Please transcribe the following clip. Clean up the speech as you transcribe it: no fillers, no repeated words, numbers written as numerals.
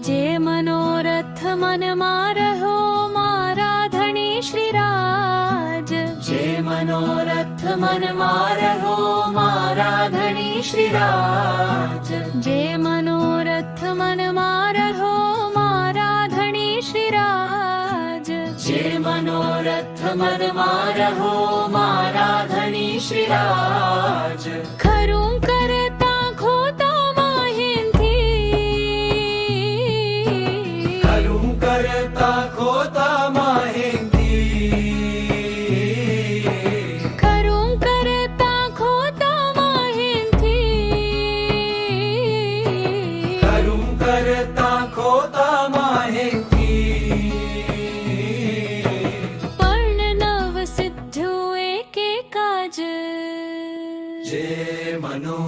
જે મનોરથ મનમાં રહો મારા ધણી શ્રીરાજ, જે મનોરથ મનમાં રહો મારા ધણી શ્રીરાજ, જે મનોરથ મનમાં રહો મારા ધણી શ્રીરાજ, જે મનોરથ મનમાં રહો મારા ધણી શ્રીરાજ. ખરું કરતા ખોટા માહિતી, ખરું કરતા ખોતા માહિતી, ખરું કરતા ખોટા માહિતી, ખરું કરતા ખોતા માહિતી. પણ નવ સિદ્ધુ એકે કાજ, જે મનો